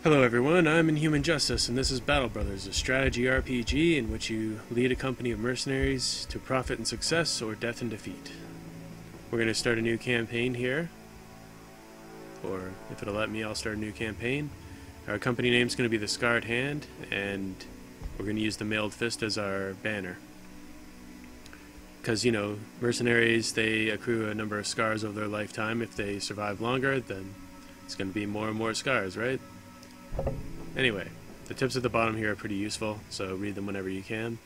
Hello everyone, I'm Inhuman Justice, and this is Battle Brothers, a strategy RPG in which you lead a company of mercenaries to profit and success or death and defeat. We're going to start a new campaign here, or if it'll let me, I'll start a new campaign. Our company name's going to be the Scarred Hand, and we're going to use the Mailed Fist as our banner. Because, you know, mercenaries, they accrue a number of scars over their lifetime. If they survive longer, then it's going to be more and more scars, right? Anyway, the tips at the bottom here are pretty useful, so read them whenever you can.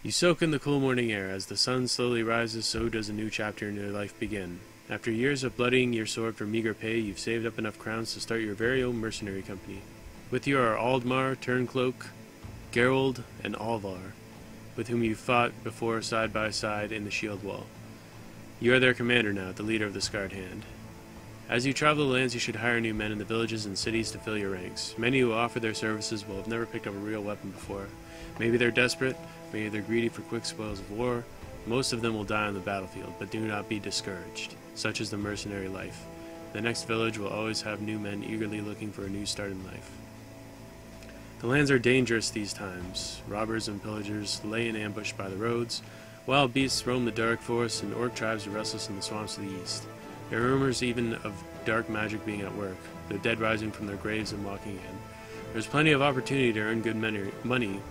You soak in the cool morning air. As the sun slowly rises, so does a new chapter in your life begin. After years of bloodying your sword for meager pay, you've saved up enough crowns to start your very own mercenary company. With you are Aldmar, Turncloak, Gerald, and Alvar, with whom you fought before side by side in the shield wall. You are their commander now, the leader of the Scarred Hand. As you travel the lands, you should hire new men in the villages and cities to fill your ranks. Many who offer their services will have never picked up a real weapon before. Maybe they're desperate, maybe they're greedy for quick spoils of war. Most of them will die on the battlefield, but do not be discouraged. Such is the mercenary life. The next village will always have new men eagerly looking for a new start in life. The lands are dangerous these times. Robbers and pillagers lay in ambush by the roads. Wild beasts roam the dark forests, and orc tribes are restless in the swamps to the east. There are rumors even of dark magic being at work, the dead rising from their graves and walking in. There's plenty of opportunity to earn good money,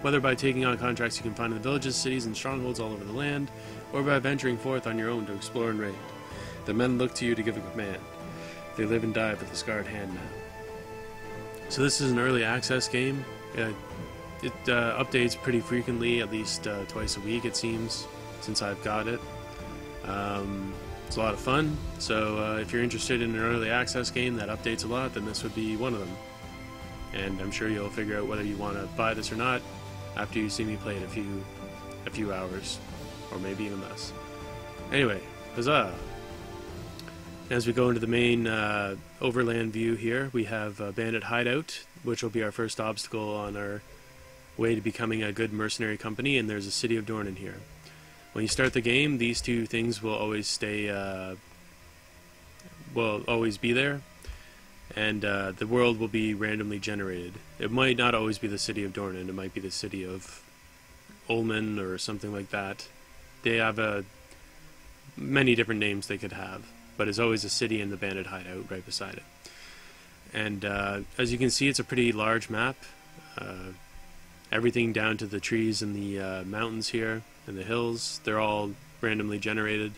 whether by taking on contracts you can find in the villages, cities, and strongholds all over the land, or by venturing forth on your own to explore and raid. The men look to you to give a command. They live and die for the Scarred Hand now. So this is an early access game. It updates pretty frequently, at least twice a week it seems, since I've got it. It's a lot of fun, so if you're interested in an early access game that updates a lot, then this would be one of them. And I'm sure you'll figure out whether you want to buy this or not after you see me play it a few hours, or maybe even less. Anyway, huzzah! As we go into the main overland view here, we have Bandit Hideout, which will be our first obstacle on our way to becoming a good mercenary company, and there's a City of Dornan here. When you start the game, these two things will always stay, will always be there, and the world will be randomly generated. It might not always be the City of Dornan, it might be the City of Ulman or something like that. They have many different names they could have, but it's always a city in the Bandit Hideout right beside it. And as you can see, it's a pretty large map. Everything down to the trees and the mountains here and the hills, they're all randomly generated.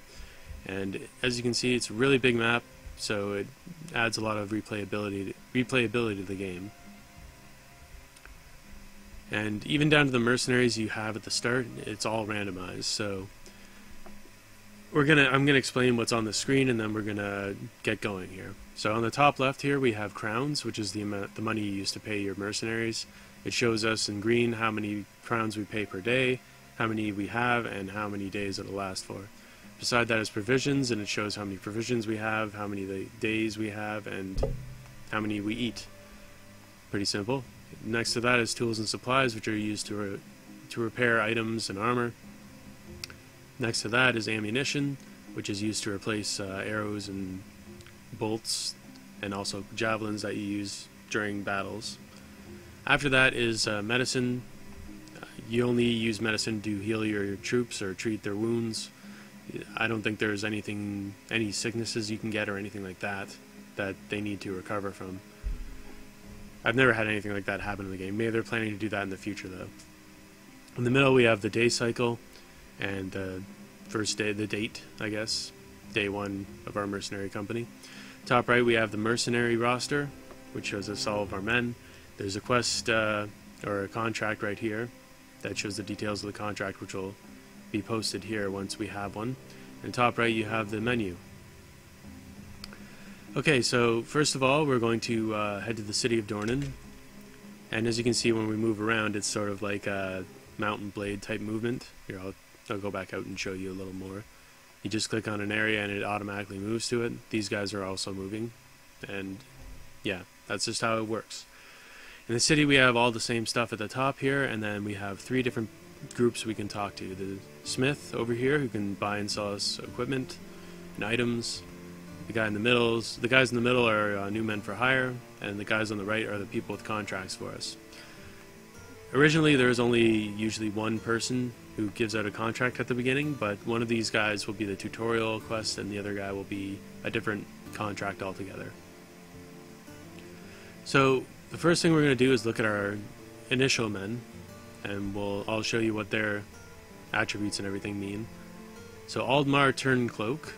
And as you can see, it's a really big map, so it adds a lot of replayability to the game. And even down to the mercenaries you have at the start, it's all randomized. So I'm gonna explain what's on the screen, and then we're gonna get going here. So on the top left here, we have crowns, which is the money you use to pay your mercenaries. It shows us in green how many crowns we pay per day, how many we have, and how many days it'll last for. Beside that is provisions, and it shows how many provisions we have, how many days we have, and how many we eat. Pretty simple. Next to that is tools and supplies, which are used to repair items and armor. Next to that is ammunition, which is used to replace arrows and bolts, and also javelins that you use during battles. After that is medicine. You only use medicine to heal your troops or treat their wounds. I don't think there's any sicknesses you can get or anything like that they need to recover from. I've never had anything like that happen in the game. Maybe they're planning to do that in the future, though. In the middle we have the day cycle and the first day, the date, I guess, day one of our mercenary company. Top right we have the mercenary roster, which shows us all of our men. There's a quest or a contract right here that shows the details of the contract, which will be posted here once we have one. And top right you have the menu. Okay, so first of all we're going to head to the City of Dornan, and as you can see when we move around, it's sort of like a mountain blade type movement. Here, I'll go back out and show you a little more. You just click on an area and it automatically moves to it. These guys are also moving, and yeah, that's just how it works. In the city we have all the same stuff at the top here, and then we have 3 different groups we can talk to. The smith over here, who can buy and sell us equipment and items. The guys in the middle are new men for hire, and the guys on the right are the people with contracts for us. Originally, there is only usually one person who gives out a contract at the beginning, but one of these guys will be the tutorial quest, and the other guy will be a different contract altogether. So the first thing we're going to do is look at our initial men, and I'll show you what their attributes and everything mean. So Aldmar Turncloak,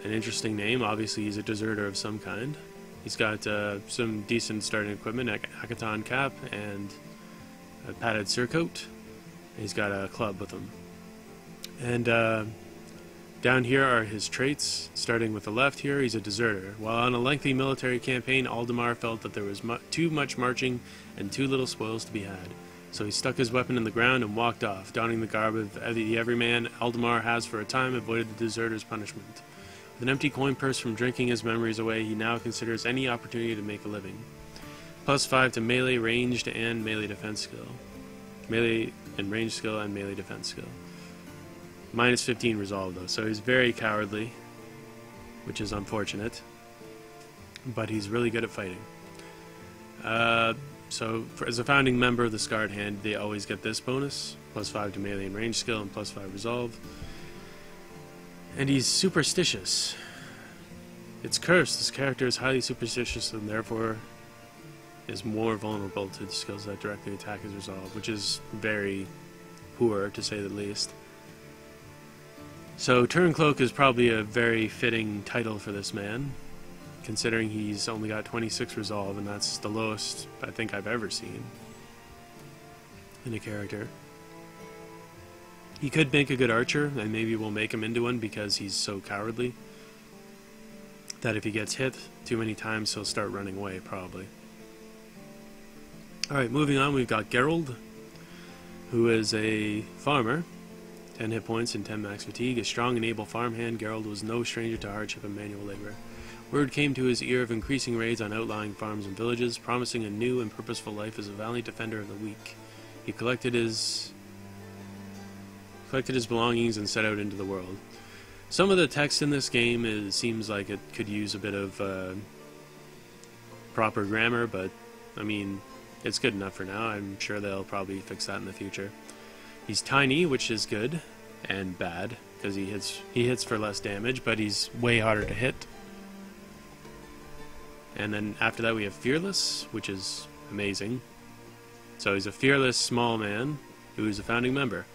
an interesting name. Obviously he's a deserter of some kind. He's got some decent starting equipment, Akaton cap and a padded surcoat. He's got a club with him. And down here are his traits. Starting with the left here, he's a deserter. While on a lengthy military campaign, Aldemar felt that there was too much marching and too little spoils to be had. So he stuck his weapon in the ground and walked off, donning the garb of the everyman. Aldemar has for a time avoided the deserter's punishment. With an empty coin purse from drinking his memories away, he now considers any opportunity to make a living. +5 to melee, ranged, and melee defense skill. Melee and range skill and melee defense skill. -15 resolve though, so he's very cowardly, which is unfortunate. But he's really good at fighting. As a founding member of the Scarred Hand, they always get this bonus, +5 to melee and range skill and +5 resolve. And he's superstitious. It's cursed. This character is highly superstitious and therefore is more vulnerable to the skills that directly attack his resolve, which is very poor, to say the least. So Turncloak is probably a very fitting title for this man, considering he's only got 26 resolve, and that's the lowest I think I've ever seen in a character. He could make a good archer, and maybe we'll make him into one because he's so cowardly that if he gets hit too many times, he'll start running away, probably. Alright, moving on, we've got Gerald, who is a farmer, 10 hit points and 10 max fatigue. A strong and able farmhand, Gerald was no stranger to hardship and manual labor. Word came to his ear of increasing raids on outlying farms and villages, promising a new and purposeful life as a valiant defender of the weak. He collected his belongings and set out into the world. Some of the text in this game seems like it could use a bit of proper grammar, but I mean, it's good enough for now. I'm sure they'll probably fix that in the future. He's tiny, which is good and bad because he hits for less damage, but he's way harder to hit. And then after that we have Fearless, which is amazing. So he's a fearless small man who is a founding member.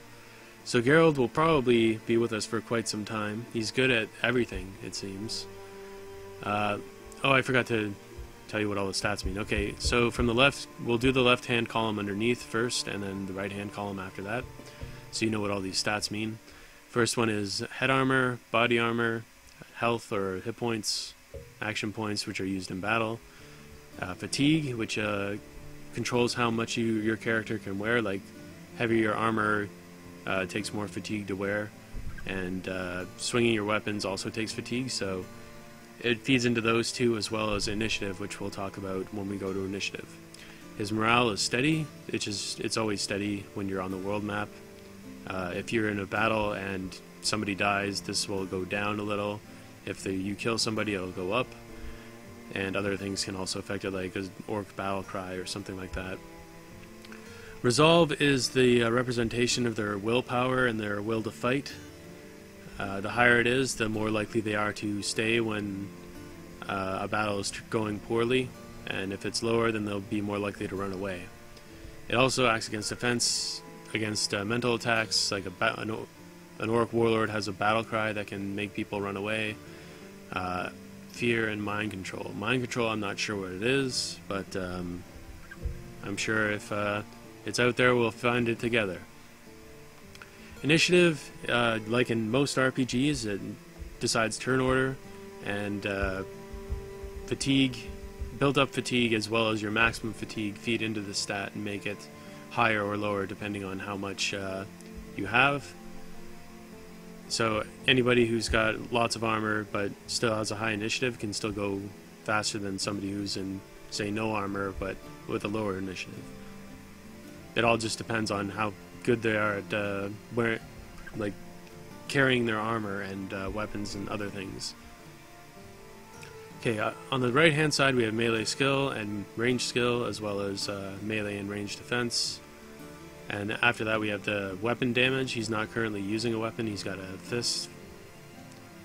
So Gerald will probably be with us for quite some time. He's good at everything, it seems. Oh, I forgot to tell you what all the stats mean. Okay, so from the left, we'll do the left-hand column underneath first, and then the right-hand column after that, so you know what all these stats mean. First one is head armor, body armor, health or hit points, action points, which are used in battle, fatigue, which controls how much your character can wear. Like heavier armor takes more fatigue to wear, and swinging your weapons also takes fatigue, so it feeds into those two, as well as initiative, which we'll talk about when we go to initiative. His morale is steady. It's always steady when you're on the world map. If you're in a battle and somebody dies, this will go down a little. If you kill somebody, it'll go up. And other things can also affect it, like an orc battle cry or something like that. Resolve is the representation of their willpower and their will to fight. The higher it is, the more likely they are to stay when a battle is going poorly, and if it's lower, then they'll be more likely to run away. It also acts against defense, against mental attacks, like an orc warlord has a battle cry that can make people run away. Fear and mind control. Mind control, I'm not sure what it is, but I'm sure if it's out there, we'll find it together. Initiative, like in most RPGs, it decides turn order, and fatigue, built-up fatigue as well as your maximum fatigue feed into the stat and make it higher or lower depending on how much you have. So anybody who's got lots of armor but still has a high initiative can still go faster than somebody who's in, say, no armor but with a lower initiative. It all just depends on how good they are at carrying their armor and weapons and other things. Okay, on the right hand side we have melee skill and range skill, as well as melee and range defense. And after that we have the weapon damage. He's not currently using a weapon, he's got a fist.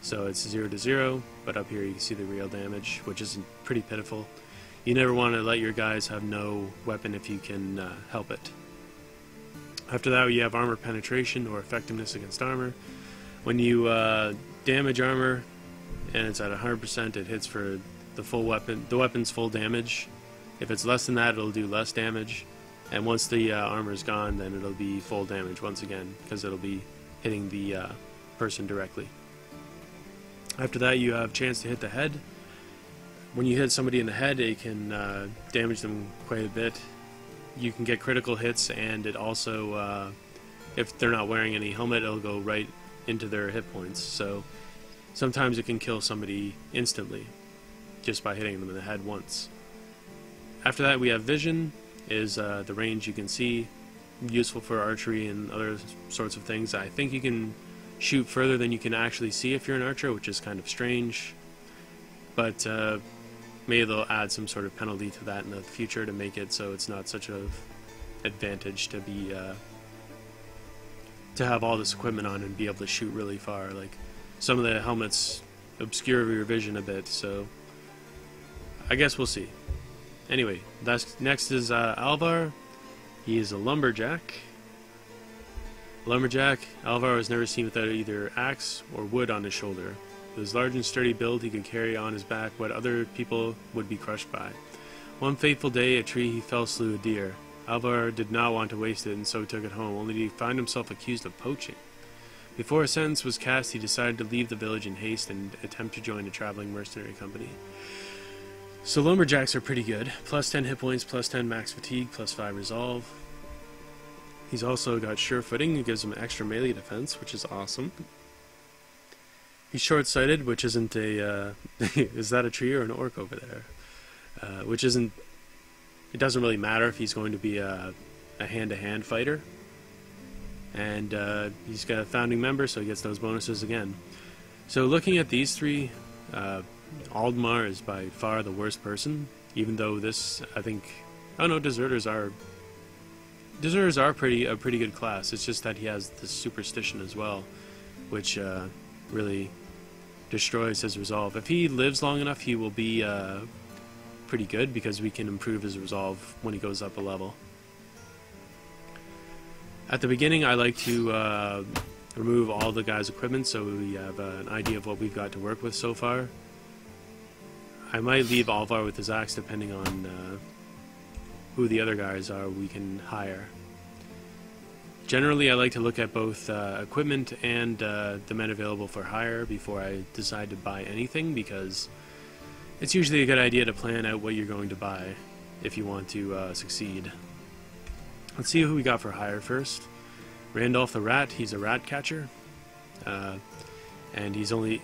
So it's 0 to 0, but up here you can see the real damage, which is pretty pitiful. You never want to let your guys have no weapon if you can help it. After that you have armor penetration, or effectiveness against armor. When you damage armor and it's at 100%, it hits for the full weapon, the weapon's full damage. If it's less than that, it'll do less damage. And once the armor is gone, then it'll be full damage once again, because it'll be hitting the person directly. After that you have a chance to hit the head. When you hit somebody in the head, it can damage them quite a bit. You can get critical hits, and it also, if they're not wearing any helmet, it'll go right into their hit points. So sometimes it can kill somebody instantly just by hitting them in the head once. After that we have vision, is the range you can see, useful for archery and other sorts of things. I think you can shoot further than you can actually see if you're an archer, which is kind of strange, but maybe they'll add some sort of penalty to that in the future to make it so it's not such an advantage to be to have all this equipment on and be able to shoot really far. Like, some of the helmets obscure your vision a bit, so I guess we'll see. Anyway, next is Alvar. He is a lumberjack. Alvar was never seen without either axe or wood on his shoulder. With his large and sturdy build, he could carry on his back what other people would be crushed by. One fateful day, a tree he fell slew a deer. Alvar did not want to waste it, and so took it home, only to find himself accused of poaching. Before a sentence was cast, he decided to leave the village in haste and attempt to join a traveling mercenary company. So lumberjacks are pretty good. Plus 10 hit points, plus 10 max fatigue, plus 5 resolve. He's also got sure footing, it gives him extra melee defense, which is awesome. He's short-sighted, which isn't a... is that a tree or an orc over there? Which isn't... It doesn't really matter if he's going to be a hand-to-hand fighter. And he's got a founding member, so he gets those bonuses again. So looking at these three, Aldmar is by far the worst person, even though this, I think... Oh no, Deserters are a pretty good class. It's just that he has this superstition as well, which really destroys his resolve. If he lives long enough, he will be pretty good, because we can improve his resolve when he goes up a level. At the beginning, I like to remove all the guys' equipment so we have an idea of what we've got to work with so far. I might leave Alvar with his axe depending on who the other guys are we can hire. Generally, I like to look at both equipment and the men available for hire before I decide to buy anything, because it's usually a good idea to plan out what you're going to buy if you want to succeed. Let's see who we got for hire first. Randolph the Rat, he's a rat catcher. And he's only...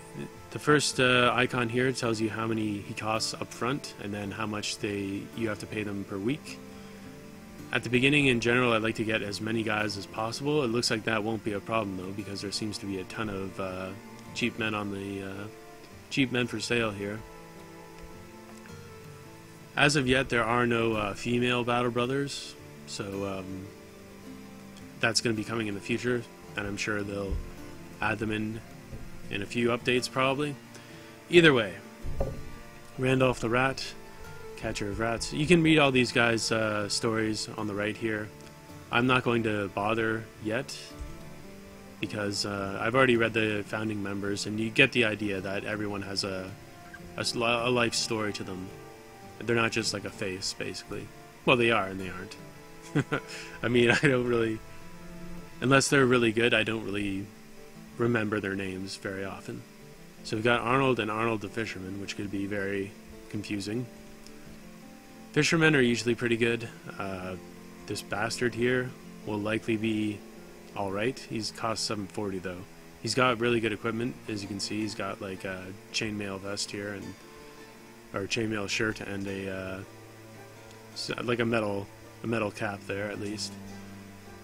The first icon here tells you how many he costs up front, and then how much you have to pay them per week. At the beginning, in general, I'd like to get as many guys as possible. It looks like that won't be a problem, though, because there seems to be a ton of cheap men on the cheap men for sale here. As of yet, there are no female battle brothers, so that's going to be coming in the future, and I'm sure they'll add them in a few updates, probably. Either way, Randolph the Rat, catcher of rats. You can read all these guys' stories on the right here. I'm not going to bother yet, because I've already read the founding members, and you get the idea that everyone has a life story to them. They're not just like a face, basically. Well, they are, and they aren't. I mean, I don't really... Unless they're really good, I don't really remember their names very often. So we've got Arnold and Arnold the Fisherman, which could be very confusing. Fishermen are usually pretty good. This bastard here will likely be alright. He's cost 740 though. He's got really good equipment, as you can see. He's got like a chainmail vest here, and or chainmail shirt, and like a metal cap there at least.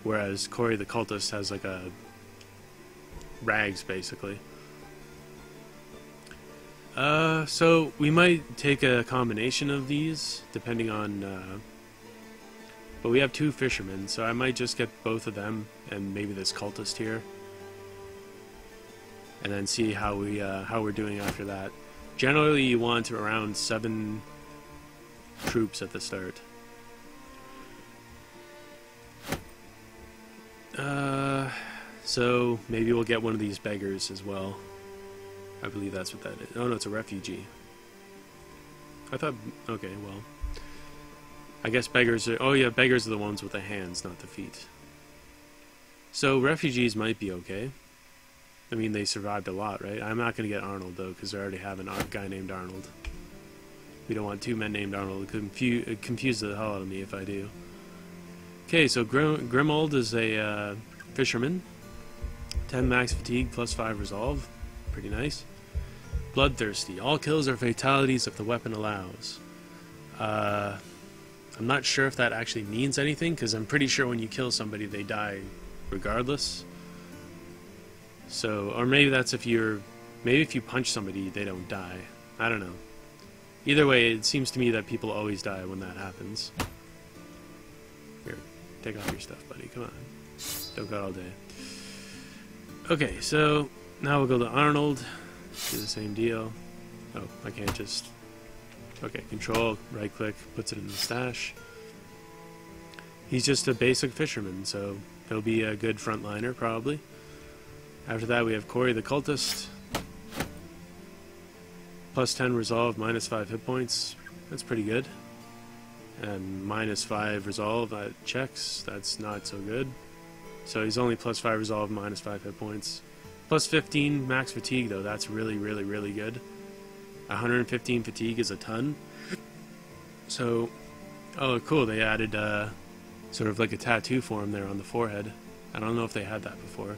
Whereas Corey the Cultist has like a rags basically. So we might take a combination of these, depending on, but we have 2 fishermen, so I might just get both of them, and maybe this cultist here. And then see how we're doing after that. Generally you want around 7 troops at the start. So maybe we'll get one of these beggars as well. I believe that's what that is. Oh no, it's a refugee. I thought, okay, well, I guess beggars are, oh yeah, beggars are the ones with the hands, not the feet. So refugees might be okay. I mean, they survived a lot, right? I'm not going to get Arnold, though, because I already have a guy named Arnold. We don't want 2 men named Arnold. It confuse the hell out of me if I do. Okay, so Grimold is a fisherman. 10 max fatigue plus 5 resolve. Pretty nice. Bloodthirsty. All kills are fatalities if the weapon allows. I'm not sure if that actually means anything, because I'm pretty sure when you kill somebody, they die regardless. So, or maybe that's if you're, maybe if you punch somebody, they don't die. I don't know. Either way, it seems to me that people always die when that happens. Here, take off your stuff, buddy. Come on. Don't go all day. Okay, so now we'll go to Arnold. Do the same deal. Oh, I can't just... Okay, control, right click, puts it in the stash. He's just a basic fisherman, so he'll be a good frontliner, probably. After that, we have Corey the Cultist. Plus 10 resolve, minus 5 hit points. That's pretty good. And minus 5 resolve at checks. That's not so good. So he's only plus 5 resolve, minus 5 hit points. Plus 15 max fatigue, though. That's really, really, really good. 115 fatigue is a ton. So, oh, cool. They added sort of like a tattoo for him there on the forehead. I don't know if they had that before.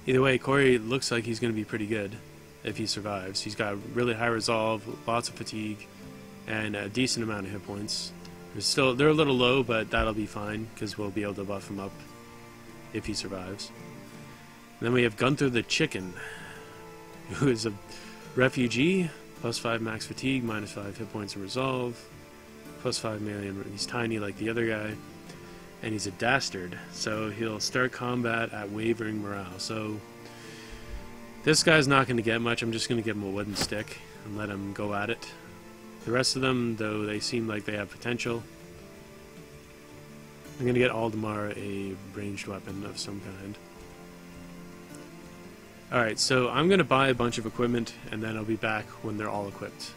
Either way, Corey looks like he's going to be pretty good if he survives. He's got really high resolve, lots of fatigue, and a decent amount of hit points. They're a little low, but that'll be fine because we'll be able to buff him up if he survives. And then we have Gunther the Chicken, who is a refugee, plus 5 max fatigue, minus 5 hit points and resolve, plus 5 melee. He's tiny like the other guy, and he's a dastard, so he'll start combat at wavering morale. So this guy's not going to get much. I'm just going to give him a wooden stick and let him go at it. The rest of them, though, they seem like they have potential. I'm going to get Aldemar a ranged weapon of some kind. Alright, so I'm going to buy a bunch of equipment, and then I'll be back when they're all equipped.